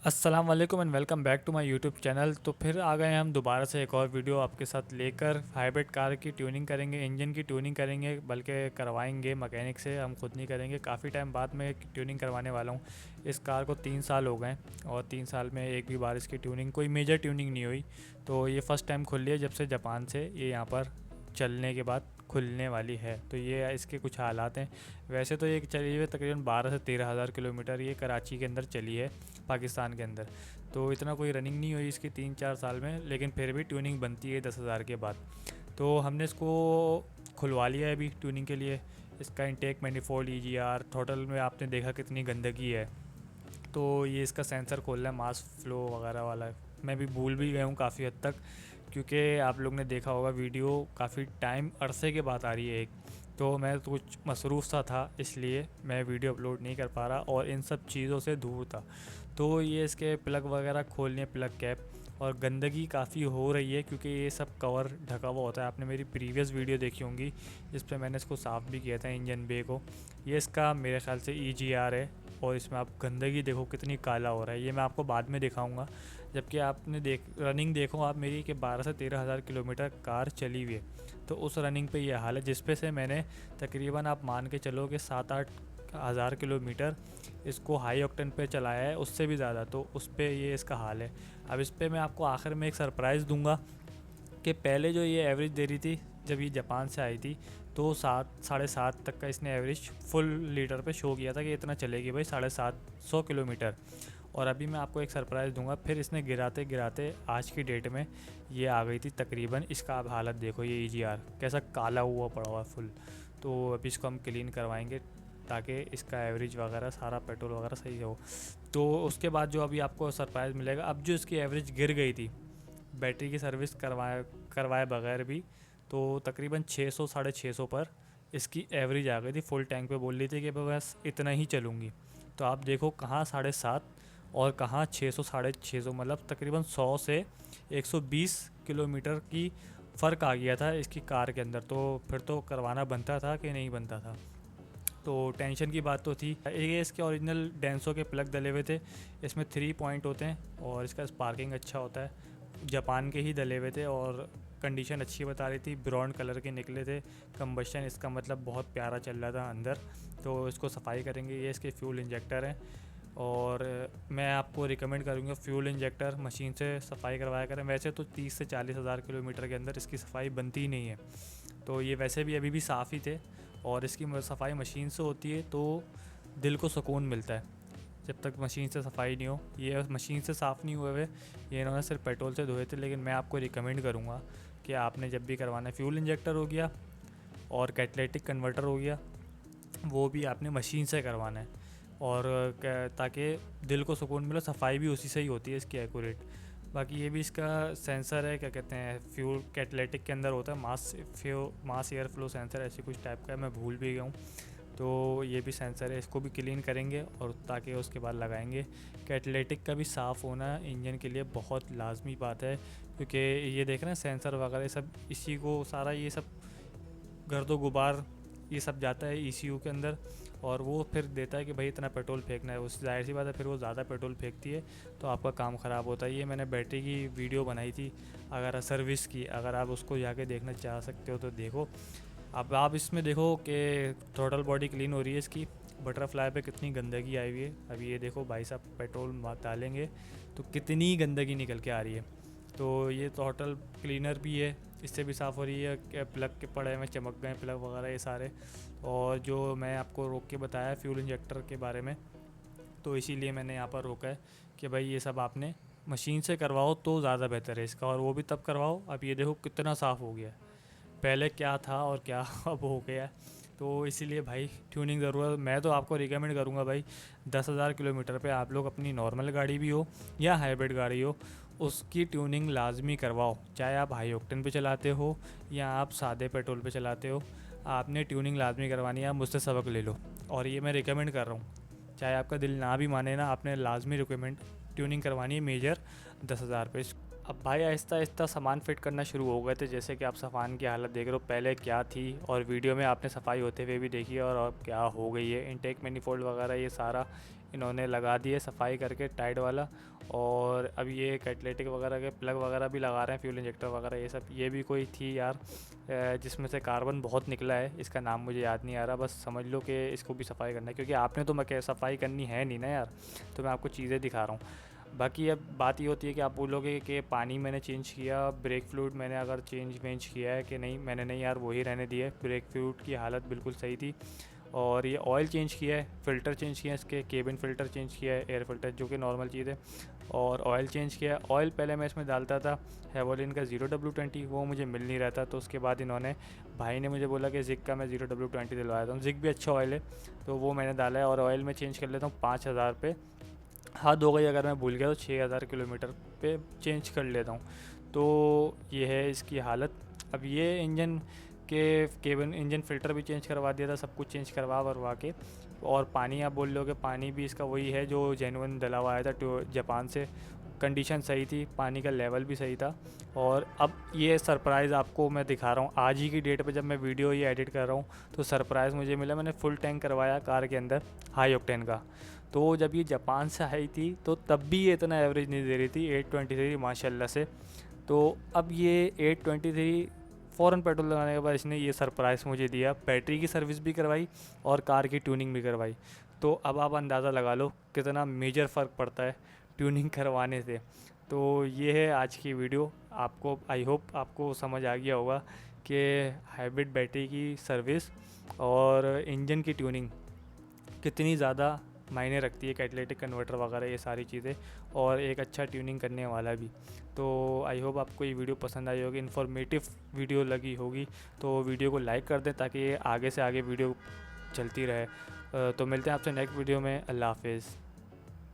अस्सलाम वालेकुम and welcome back to my YouTube channel. तो फिर आ गए हैं हम दोबारा से एक और वीडियो आपके साथ लेकर। हाइब्रिड कार की ट्यूनिंग करेंगे, इंजन की ट्यूनिंग करेंगे, बल्कि करवाएंगे मैकेनिक से, हम खुद नहीं करेंगे। काफ़ी टाइम बाद मैं ट्यूनिंग करवाने वाला हूँ। इस कार को 3 साल हो गए और 3 साल में एक भी बार इसकी ट्यूनिंग, कोई मेजर ट्यूनिंग नहीं हुई। तो ये फ़र्स्ट टाइम खुल रही है जब से जापान से ये यहाँ पर चलने के बाद खुलने वाली है। तो ये इसके कुछ हालात हैं। वैसे तो ये चली हुई तकरीबन 12 से 13 हज़ार किलोमीटर ये कराची के अंदर चली है, पाकिस्तान के अंदर। तो इतना कोई रनिंग नहीं हुई इसकी 3-4 साल में, लेकिन फिर भी ट्यूनिंग बनती है 10,000 के बाद। तो हमने इसको खुलवा लिया है अभी ट्यूनिंग के लिए। इसका इंटेक मैनिफोल्ड EGR थ्रॉटल में आपने देखा कितनी गंदगी है। तो ये इसका सेंसर खोलना है, मास फ्लो वगैरह वाला। मैं भी भूल भी गया हूँ काफ़ी हद तक, क्योंकि आप लोग ने देखा होगा वीडियो काफ़ी टाइम अरसे के बाद आ रही है एक। तो मैं तो कुछ मसरूफ़ सा था, इसलिए मैं वीडियो अपलोड नहीं कर पा रहा और इन सब चीज़ों से दूर था। तो ये इसके प्लग वगैरह खोलने, प्लग कैप। और गंदगी काफ़ी हो रही है क्योंकि ये सब कवर ढका हुआ होता है। आपने मेरी प्रीवियस वीडियो देखी होंगी जिस पे मैंने इसको साफ़ भी किया था, इंजन बे को। ये इसका मेरे ख्याल से EGR है। और इसमें आप गंदगी देखो कितनी काला हो रहा है, ये मैं आपको बाद में दिखाऊंगा। जबकि आपने रनिंग देखो आप मेरी कि 12 से 13 हज़ार किलोमीटर कार चली हुई है। तो उस रनिंग पे ये हाल है, जिस पे से मैंने तकरीबन आप मान के चलो कि 7-8 हज़ार किलोमीटर इसको हाई ऑक्टेन पे चलाया है, उससे भी ज़्यादा। तो उस पर ये इसका हाल है। अब इस पर मैं आपको आखिर में एक सरप्राइज़ दूंगा कि पहले जो ये एवरेज दे रही थी जब ये जापान से आई थी, तो 7-7.5 तक का इसने एवरेज फुल लीटर पे शो किया था कि इतना चलेगी भाई 750 किलोमीटर। और अभी मैं आपको एक सरप्राइज़ दूंगा। फिर इसने गिराते गिराते आज की डेट में ये आ गई थी तकरीबन, इसका आप हालत देखो, ये EGR कैसा काला हुआ पड़ा हुआ फुल। तो अभी इसको हम क्लीन करवाएंगे ताकि इसका एवरेज वगैरह सारा पेट्रोल वगैरह सही हो। तो उसके बाद जो अभी आपको सरप्राइज़ मिलेगा, अब जो इसकी एवरेज गिर गई थी बैटरी की सर्विस करवाए बगैर भी, तो तकरीबन 600 650 पर इसकी एवरेज आ गई थी। फुल टैंक पे बोल रही थी कि बस इतना ही चलूँगी। तो आप देखो कहाँ 7.5 और कहाँ 600 650, मतलब तकरीबन 100 से 120 किलोमीटर की फ़र्क आ गया था इसकी कार के अंदर। तो फिर तो करवाना बनता था कि नहीं बनता था। तो टेंशन की बात तो थी। ये इसके ओरिजिनल डेंसो के प्लग डले हुए थे। इसमें 3 पॉइंट होते हैं और इसका स्पार्किंग अच्छा होता है। जापान के ही डले हुए थे और कंडीशन अच्छी बता रही थी, ब्राउन कलर के निकले थे। कंबशन इसका मतलब बहुत प्यारा चल रहा था अंदर। तो इसको सफाई करेंगे। ये इसके फ्यूल इंजेक्टर हैं और मैं आपको रिकमेंड करूँगा फ्यूल इंजेक्टर मशीन से सफाई करवाया करें। वैसे तो 30 से 40 हज़ार किलोमीटर के अंदर इसकी सफाई बनती ही नहीं है। तो ये वैसे भी अभी भी साफ़ ही थे। और इसकी सफाई मशीन से होती है तो दिल को सुकून मिलता है जब तक मशीन से सफाई नहीं हो। ये मशीन से साफ़ नहीं हुए हुए, ये इन्होंने सिर्फ पेट्रोल से धोए थे। लेकिन मैं आपको रिकमेंड करूँगा कि आपने जब भी करवाना है, फ्यूल इंजेक्टर हो गया और कैटलिटिक कन्वर्टर हो गया, वो भी आपने मशीन से करवाना है। और ताकि दिल को सुकून मिले, सफाई भी उसी से ही होती है इसकी एक्यूरेट। बाकी ये भी इसका सेंसर है, क्या कहते हैं, फ्यूल कैटलिटिक के अंदर होता है, मास एयर फ्लो सेंसर ऐसी कुछ टाइप का है, मैं भूल भी गया हूँ। तो ये भी सेंसर है, इसको भी क्लीन करेंगे और ताकि उसके बाद लगाएंगे। कैटलिटिक का भी साफ़ होना इंजन के लिए बहुत लाजमी बात है, क्योंकि ये देख रहे हैं सेंसर वगैरह सब, इसी को सारा ये सब गर्दो गुबार ये सब जाता है ECU के अंदर। और वो फिर देता है कि भाई इतना पेट्रोल फेंकना है, उस जाहिर सी बात है फिर वो ज़्यादा पेट्रोल फेंकती है तो आपका काम ख़राब होता है। ये मैंने बैटरी की वीडियो बनाई थी, अगर सर्विस की, अगर आप उसको जाके देखना चाह सकते हो तो देखो। अब आप इसमें देखो कि टोटल बॉडी क्लीन हो रही है इसकी। बटरफ्लाई पे कितनी गंदगी आई हुई है। अभी ये देखो भाई साहब पेट्रोल डालेंगे तो कितनी गंदगी निकल के आ रही है। तो ये टोटल क्लीनर भी है, इससे भी साफ़ हो रही है। कि प्लग के पड़े में चमक गए प्लग वगैरह ये सारे। और जो मैं आपको रोक के बताया फ्यूल इंजेक्टर के बारे में, तो इसीलिए मैंने यहाँ पर रोका है कि भाई ये सब आपने मशीन से करवाओ तो ज़्यादा बेहतर है इसका, और वो भी तब करवाओ। अब ये देखो कितना साफ़ हो गया है, पहले क्या था और क्या अब हो गया है। तो इसीलिए भाई ट्यूनिंग ज़रूर, मैं तो आपको रिकमेंड करूँगा भाई 10,000 किलोमीटर पे आप लोग अपनी नॉर्मल गाड़ी भी हो या हाइब्रिड गाड़ी हो, उसकी ट्यूनिंग लाजमी करवाओ। चाहे आप हाई ऑक्टेन पे चलाते हो या आप सादे पेट्रोल पे चलाते हो, आपने ट्यूनिंग लाजमी करवानी है। आप मुझसे सबक ले लो, और ये मैं रिकमेंड कर रहा हूँ। चाहे आपका दिल ना भी माने ना, आपने लाजमी रिकमेंड ट्यूनिंग करवानी है मेजर 10,000 पे। अब भाई आहिस्ता आहिस्ता सामान फिट करना शुरू हो गए थे। जैसे कि आप सामान की हालत देख रहे हो, पहले क्या थी और वीडियो में आपने सफाई होते हुए भी देखी, और अब क्या हो गई है। इनटेक मैनिफोल्ड वगैरह ये सारा इन्होंने लगा दिए सफाई करके टाइड वाला। और अब ये कैटलिटिक वगैरह के प्लग वगैरह भी लगा रहे हैं, फ्यूल इंजेक्टर वगैरह ये सब। ये भी कोई थी यार जिसमें से कार्बन बहुत निकला है, इसका नाम मुझे याद नहीं आ रहा, बस समझ लो कि इसको भी सफाई करना है, क्योंकि आपने तो मैं सफाई करनी है नहीं ना यार, तो मैं आपको चीज़ें दिखा रहा हूँ। बाकी अब बात ये होती है कि आप बोलोगे कि पानी मैंने चेंज किया, ब्रेक फ्लूइड मैंने अगर चेंज किया है कि नहीं, मैंने नहीं यार, वही रहने दिया है। ब्रेक फ्लूइड की हालत बिल्कुल सही थी। और ये ऑयल चेंज किया है, फ़िल्टर चेंज किया है, इसके केबिन फ़िल्टर चेंज किया है, एयर फ़िल्टर जो कि नॉर्मल चीज़ है। और ऑयल चेंज किया है। ऑयल पहले मैं इसमें डालता था हेवोलिन का 0W20, वो मुझे मिल नहीं रहा था, तो उसके बाद इन्होंने, भाई ने मुझे बोला कि जिग का मैं 0W20 दिलवाया था। जिग भी अच्छा ऑयल है, तो वो मैंने डाला है। और ऑयल में चेंज कर लेता हूँ 5000 पे, हद हो गई अगर मैं भूल गया तो 6000 किलोमीटर पे चेंज कर लेता हूँ। तो ये है इसकी हालत। अब ये इंजन के केबिन इंजन फ़िल्टर भी चेंज करवा दिया था, सब कुछ चेंज करवा के। और पानी आप बोल लो कि पानी भी इसका वही है जो जेन्युइन डला हुआ आया था जापान से। कंडीशन सही थी, पानी का लेवल भी सही था। और अब ये सरप्राइज़ आपको मैं दिखा रहा हूँ आज ही की डेट पे, जब मैं वीडियो ये एडिट कर रहा हूँ तो सरप्राइज़ मुझे मिला। मैंने फुल टैंक करवाया कार के अंदर हाई ऑक्टेन का। तो जब ये जापान से आई थी तो तब भी ये इतना एवरेज नहीं दे रही थी, 823 माशाल्लाह से। तो अब ये 823 फ़ौरन पेट्रोल लगाने के बाद इसने ये सरप्राइज़ मुझे दिया, बैटरी की सर्विस भी करवाई और कार की ट्यूनिंग भी करवाई। तो अब आप अंदाज़ा लगा लो कितना मेजर फ़र्क पड़ता है ट्यूनिंग करवाने से। तो ये है आज की वीडियो। आपको, आई होप आपको समझ आ गया होगा कि हाइब्रिड बैटरी की सर्विस और इंजन की ट्यूनिंग कितनी ज़्यादा मायने रखती है, कैटलिटिक कन्वर्टर वगैरह ये सारी चीज़ें, और एक अच्छा ट्यूनिंग करने वाला भी। तो आई होप आपको ये वीडियो पसंद आई होगी, इन्फॉर्मेटिव वीडियो लगी होगी। तो वीडियो को लाइक कर दें ताकि आगे से आगे वीडियो चलती रहे। तो मिलते हैं आपसे नेक्स्ट वीडियो में। अल्लाह हाफिज़।